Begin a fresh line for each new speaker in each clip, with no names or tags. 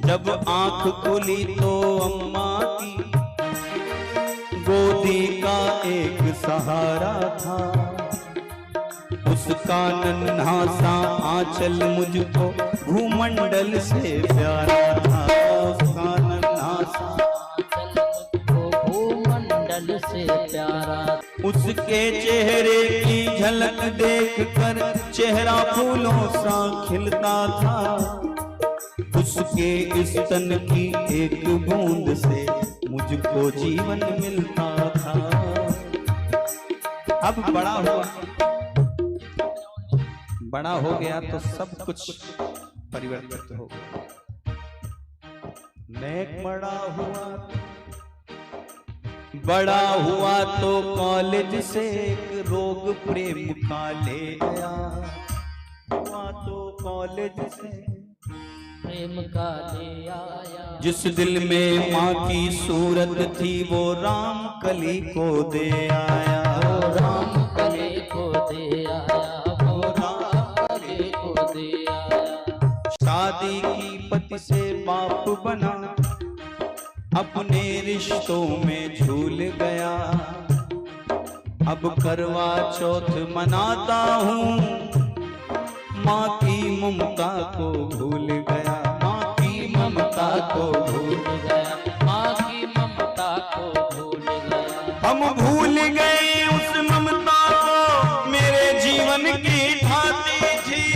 जब आंख खुली तो अम्मा की गोदी का एक सहारा था। उसका नन्हा सा आंचल मुझको भूमंडल से प्यारा था। उसका नन्हा सा
आंचल मुझको भूमंडल से प्यारा।
उसके चेहरे की झलक देखकर चेहरा फूलों सा खिलता था। उसके स्तन की एक बूंद से मुझको जीवन मिलता था। अब बड़ा हो गया तो सब कुछ परिवर्तित हो गया। मैं बड़ा हुआ तो कॉलेज से एक रोग प्रेम का ले गया। हुआ तो कॉलेज से
प्रेम का ले आया।
जिस दिल में माँ की सूरत थी वो राम कली को दे आया।
वो राम कली को दे आया। वो राम कली को दे आया।
शादी की पति से बाप बना, अपने रिश्तों में झूल गया। अब करवा चौथ मनाता हूँ, माँ की ममता को भूल गया। माँ की ममता को भूल
गया। माँ की ममता को भूल गया।
हम भूल गए उस ममता को मेरे जीवन की ठाती थी।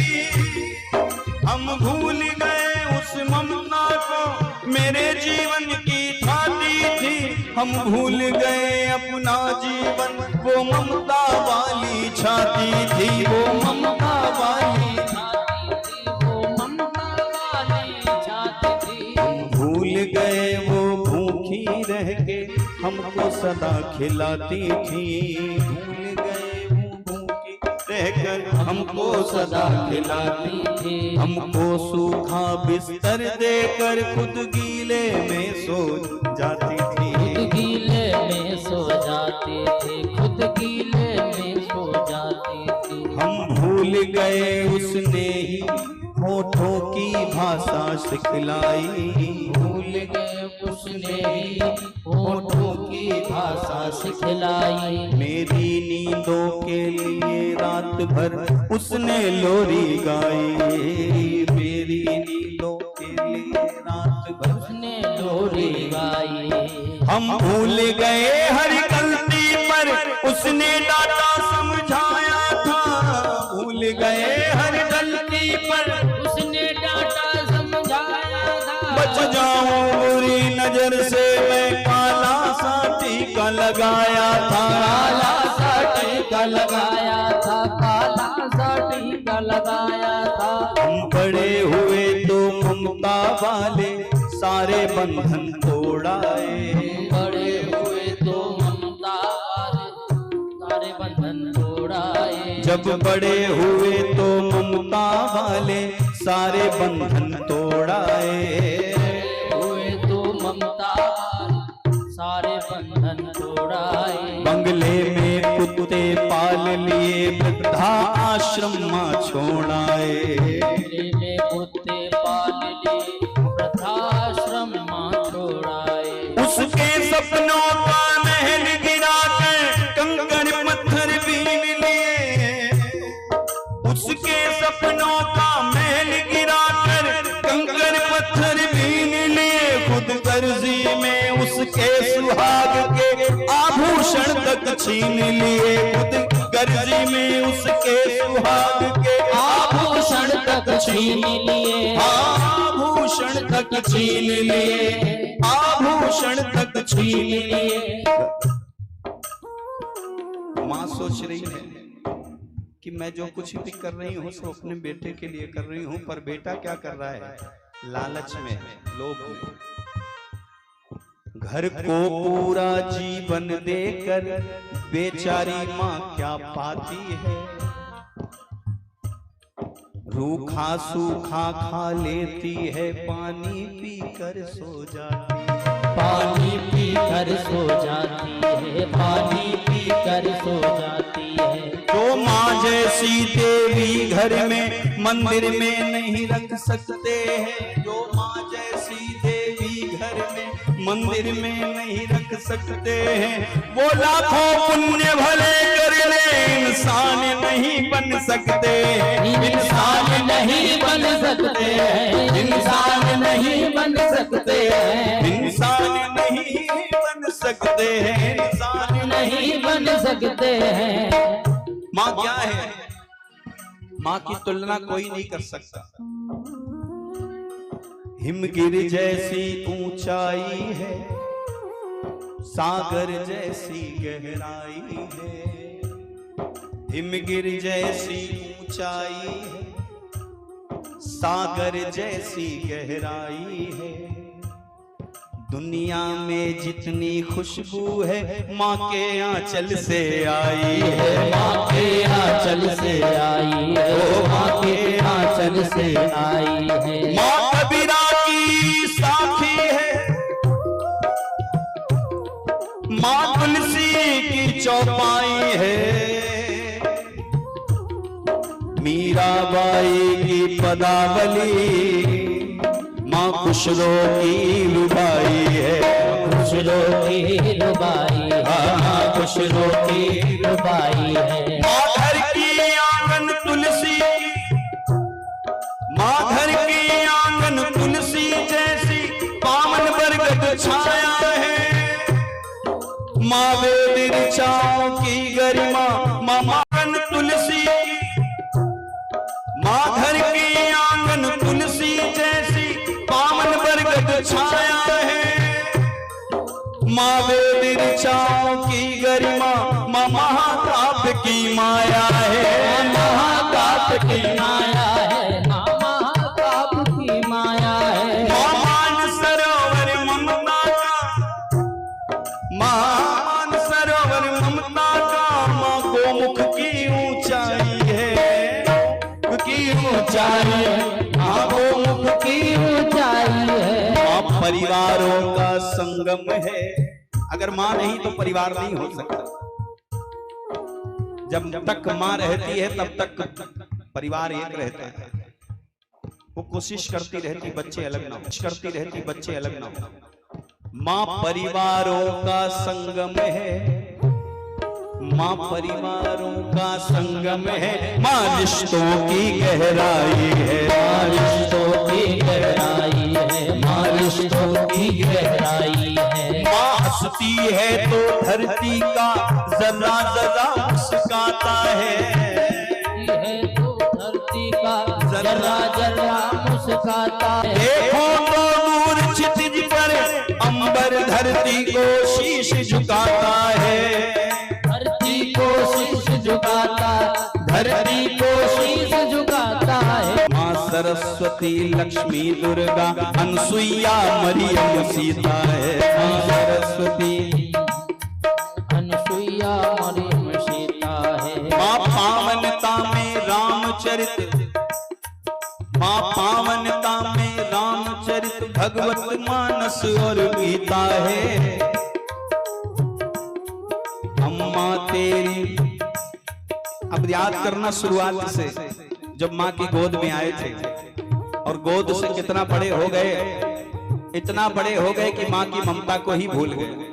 हम भूल गए उस ममता को मेरे जीवन की ठाती थी। हम भूल गए अपना जीवन, वो ममता वाली छाती थी। वो ममता वाली
छाती थी। वो ममता वाली छाती थी।
हम भूल गए वो भूखी रह के हमको सदा खिलाती थी। भूल गए वो भूखी रहकर हमको सदा खिलाती थी। हमको सूखा बिस्तर देकर खुद गीले में सो जाती थी।
खुद गीले में सो जाती थी। खुद गीले में सो जाती थी।
हम भूल गए उसने ही होठों की भाषा सिखलाई।
भूल गए उसने ही होठों की भाषा सिखलाई।
मेरी नींदों के लिए रात भर उसने लोरी गाई। मेरी नींदों के लिए रात भर
उसने लोरी गाई।
हम भूल गए हर गलती पर उसने डांटा समझाया था। भूल गए हर गलती पर
उसने डांटा समझाया था।
बच जाऊं बुरी नजर से मैं काला सा टीका लगाया था।
काला सा टीका लगाया था। काला सा टीका लगाया था।
हम बड़े हुए तो ममता वाले सारे बंधन तोड़ाए।
बड़े हुए तो ममता वाले सारे बंधन तोड़ाए।
जब बड़े हुए तो ममता वाले सारे बंधन तोड़ाए।
हुए तो ममता वाले सारे बंधन तोड़ाए।
बंगले में कुत्ते पाल लिए वृद्धा आश्रम माँ छोड़ाए।
बंगले में कुत्ते पाल लिए वृद्धाश्रम माँ छोड़ाए।
उसके सपनों का महल गिरा कर कंकड़ पत्थर बीन लिए। उसके सपनों का महल गिरा कर कंकड़ पत्थर बीन लिए। खुद कर्जी में उसके सुहाग के आभूषण तक छीन लिए। खुद कर्जी में उसके सुहाग के
आभूषण तक छीन लिए।
आभूषण तक छीन लिए। आभूषण तक छीन लिए। माँ सोच रही है कि मैं जो कुछ भी कर रही हूँ सो अपने बेटे के लिए कर रही हूँ, पर बेटा क्या कर रहा है? लालच में, लोभ में। घर को पूरा जीवन देकर बेचारी माँ क्या पाती है? रूखा सूखा खा लेती है, पानी पीकर सो जाती है।
पानी पीकर सो जाती है। पानी पीकर सो जाती है।
जो माँ जैसी देवी घर में मंदिर में नहीं रख सकते हैं। जो माँ जैसी मंदिर में नहीं रख सकते हैं। वो लाखों पुण्य भले कर ले, इंसान नहीं बन सकते,
इंसान नहीं बन सकते हैं, इंसान नहीं बन सकते हैं,
इंसान नहीं बन सकते हैं, इंसान
नहीं बन सकते हैं।
माँ क्या है? माँ की तुलना कोई नहीं कर सकता। हिमगिर जैसी ऊंचाई है, सागर जैसी गहराई है। हिमगिर जैसी ऊंचाई है, सागर जैसी गहराई है। दुनिया में जितनी खुशबू है माँ के आंचल से आई है,
माँ के आंचल से आई है, माँ के आंचल से आई है।
माँ कबीरा की साखी है, माँ तुलसी की चौपाई है। मीराबाई की पदावली, माँ खुशरो की लुभाई है,
खुशरो की लुभाई, हाँ खुशरो की लुभाई है।
माँ घर की आंगन तुलसी, माँ घर की आंगन तुलसी जैसी पावन बरगद छाया है। माँ वेद ऋचाओं की गरिमा, माँ आंगन तुलसी, माँ घर की आंगन तुलसी जैसी पावन बरगद छाया है। माँ वेद ऋचाओं की गरिमा, माँ महाकाप की माया है,
महाकाप की माया है, माँ महाकाप की माया है।
माँ मान सरोवर ममता का, मान सरोवर ममता का, माँ गोमुख की ऊंचाई है, की ऊंचाई है,
माँ गोमुख की ऊंचाई है।
माँ परिवारों का संगम है। अगर माँ नहीं तो परिवार नहीं हो सकता। जब तक माँ रहती है तब तक परिवार एक रहता है। वो कोशिश करती रहती बच्चे अलग ना हो, करती रहती बच्चे अलग ना हो। माँ परिवारों का संगम है, माँ परिवारों का संगम है। माँ रिश्तों की गहराई है,
माँ रिश्तों की गहराई है, माँ रिश्तों की गहराई है।
माँ हंसती है तो धरती का जरा जरा मुस्काता है,
तो धरती का जरा जरा मुस्काता है।
देखो तो दूर क्षितिज पर अंबर धरती को शीश झुकाता है,
धरती को शीश झुकाता, धरती को शीश झुकाता है।
माँ सरस्वती लक्ष्मी दुर्गा अनसुईया मरियम सीता है। माँ सरस्वती
अनसुईया मरियम सीता है।
माँ पावनता में रामचरित, माँ पावनता में रामचरित भगवत मानस और गीता है। अम्मा तेरी, अब याद करना शुरुआत से, जब माँ की गोद में आए थे और गोद से कितना बड़े हो गए, इतना बड़े हो गए कि माँ की ममता को ही भूल गए।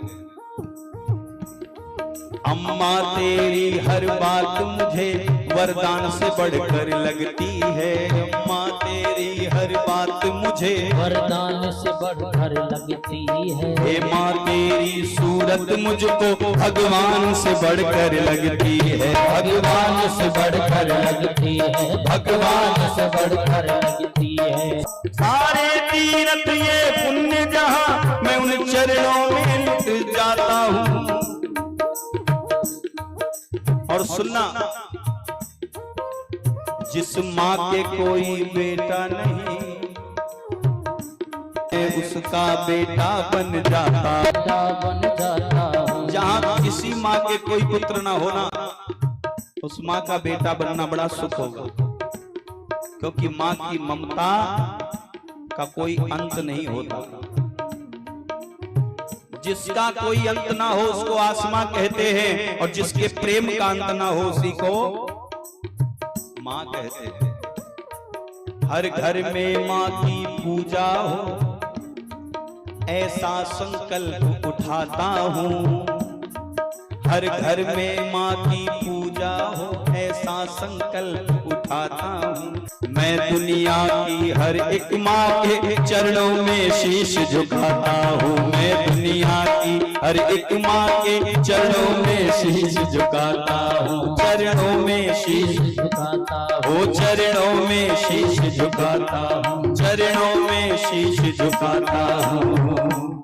अम्मा तेरी हर बात मुझे वरदान से बढ़कर लगती है। अम्मा तेरी हर बात मुझे
वरदान से बढ़कर लगती है।
हे माँ तेरी सूरत मुझको भगवान से बढ़कर लगती है,
भगवान से बढ़कर लगती है, भगवान से बढ़कर लगती है।
सारे तीरथ ये पुण्य जहाँ मैं उन चरणों में लुट जाता हूँ। और सुनना, जिस माँ के कोई बेटा नहीं उसका बेटा बन जाता,
बन जाता हूँ।
जहाँ किसी माँ के कोई पुत्र ना होना, उस माँ का बेटा बनना बड़ा सुख होगा, क्योंकि माँ की ममता का कोई अंत नहीं होता। जिसका कोई अंत ना हो उसको आसमां कहते हैं, और जिसके प्रेम का अंत ना हो उसी को माँ कहते हैं। हर घर में माँ की पूजा हो, ऐसा संकल्प उठाता हूँ। हर घर में माँ की पूजा हो, ऐसा संकल्प उठाता हूँ। मैं दुनिया की हर एक माँ के चरणों में शीश झुकाता हूँ। मैं दुनिया की हर एक माँ के चरणों में शीश झुकाता हूँ। चरणों में शीश
झुकाता
ओ चरणों में शीश झुकाता हूँ। चरणों में शीश झुकाता हूँ।